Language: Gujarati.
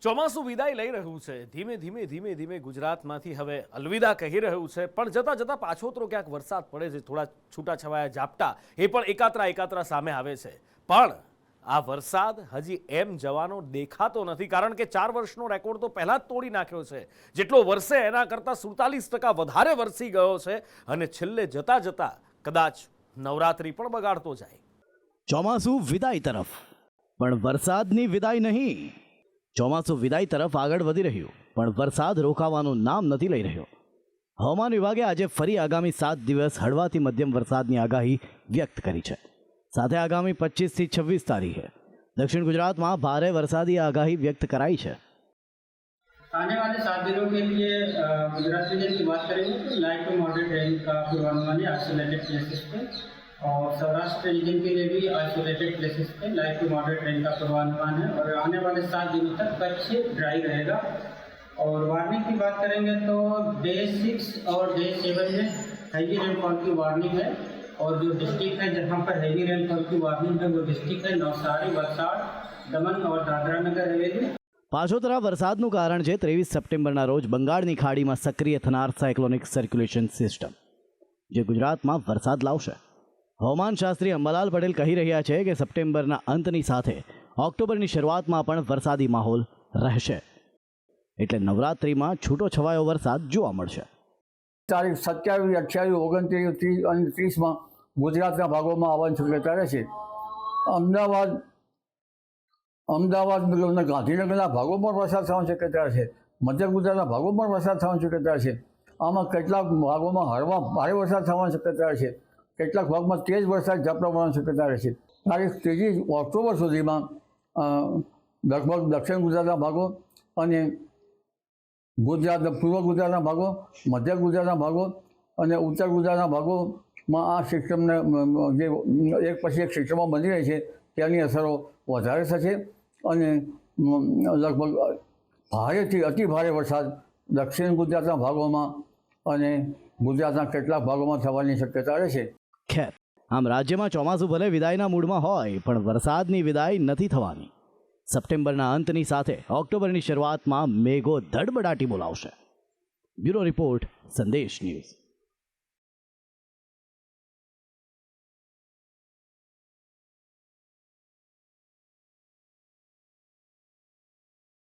ચોમાસું વિદાય લઈ રહ્યું છે. ધીમે ધીમે ગુજરાતમાંથી હવે અલવિદા કહી રહ્યું છે. પણ જતા જતા પાછોતરો ક્યાંક વરસાદ પડે છે. થોડા છૂટાછવાયા ઝાપટા એ પણ એકાતરા સામે આવે છે. પણ આ વરસાદ હજી એમ જવાનો દેખાતો નથી, કારણ કે 4 વર્ષનો રેકોર્ડ તો પહેલા જ તોડી નાખ્યો છે. જેટલો વરસે એના કરતાં 47% વધારે વરસી ગયો છે અને છેલ્લે જતા જતા કદાચ નવરાત્રી પણ બગાડતો જાય. ચોમાસું વિદાય તરફ, પણ વરસાદની વિદાય નહીં. ચોમાસું વિદાય તરફ આગળ વધી રહ્યું, પણ વરસાદ રોકાવાનું નામ નથી લઈ રહ્યો. હવામાન વિભાગે આજે ફરી આગામી 7 દિવસ હળવાથી મધ્યમ વરસાદની આગાહી વ્યક્ત કરી છે. સાથે આગામી 25 થી 26 તારીખે દક્ષિણ ગુજરાતમાં ભારે વરસાદી આગાહી व्यक्त कराई है। आने वाले 7 दिनों के लिए गुजरात रीजन की बात करेंगे तो लाइट टू मॉडरेट रेन का पूर्वानुमान है आइसोलेटेड प्लेसेस पे, और सौराष्ट्र रीजन के लिए भी आइसोलेटेड प्लेसेस पे लाइट टू मॉडरेट रेन का पूर्वानुमान है। और आने वाले 7 दिनों तक कच्छ ड्राई रहेगा। और वार्निंग की बात करेंगे तो डे 6 और डे 7 में हैवी रेनफॉल की वार्निंग है। और जो डिस्ट्रिक्ट है जहाँ पर हैवी रेनफॉल की वार्निंग है वो डिस्ट्रिक्ट है नवसारी, वलसाड, दमन और दादरा नगर हवेली। पाछोतरा वरसादનું કારણ છે 23 સપ્ટેમ્બરના રોજ બંગાળની ખાડીમાં સક્રિય થનાર સાયક્લોનિક સર્ક્યુલેશન સિસ્ટમ, જે ગુજરાતમાં વરસાદ લાવશે. હવામાનશાસ્ત્રી અંબાલાલ પટેલ કહી રહ્યા છે કે સપ્ટેમ્બરના અંતની સાથે ઓક્ટોબરની શરૂઆતમાં પણ વરસાદી માહોલ રહેશે, એટલે નવરાત્રિમાં છૂટો છવાયો વરસાદ જોવા મળશે. તારીખ 27, 28, 29, 30 અને 30માં ગુજરાતના ભાગોમાં આવવાની શક્યતા રહેશે. અમદાવાદ અને ગાંધીનગરના ભાગોમાં વરસાદ થવાની શક્યતા છે. મધ્ય ગુજરાતના ભાગોમાં વરસાદ થવાની શક્યતા છે. આમાં કેટલાક ભાગોમાં હળવા ભારે વરસાદ થવાની શક્યતા છે. કેટલાક ભાગમાં તેજ વરસાદ ઝાપટા પડવાની શક્યતા રહેશે. તારીખ 3 ઓક્ટોબર સુધીમાં લગભગ દક્ષિણ ગુજરાતના ભાગો અને પૂર્વ ગુજરાતના ભાગો, મધ્ય ગુજરાતના ભાગો અને ઉત્તર ગુજરાતના ભાગોમાં આ સિસ્ટમને જે એક પછી એક સિસ્ટમો બની રહી છે તેની અસરો વધારે થશે અને લગભગ ભારેથી અતિ ભારે વરસાદ દક્ષિણ ગુજરાતના ભાગોમાં અને ગુજરાતના કેટલાક ભાગોમાં થવાની શક્યતા રહેશે. ખેર, આમ રાજ્યમાં ચોમાસું ભલે વિદાયના મૂડમાં હોય, પણ વરસાદની વિદાય નથી થવાની. સપ્ટેમ્બરના અંતની સાથે ઓક્ટોબરની શરૂઆતમાં મેઘો ધડબડાટી બોલાવશે. બ્યુરો રિપોર્ટ, સંદેશ ન્યૂઝ.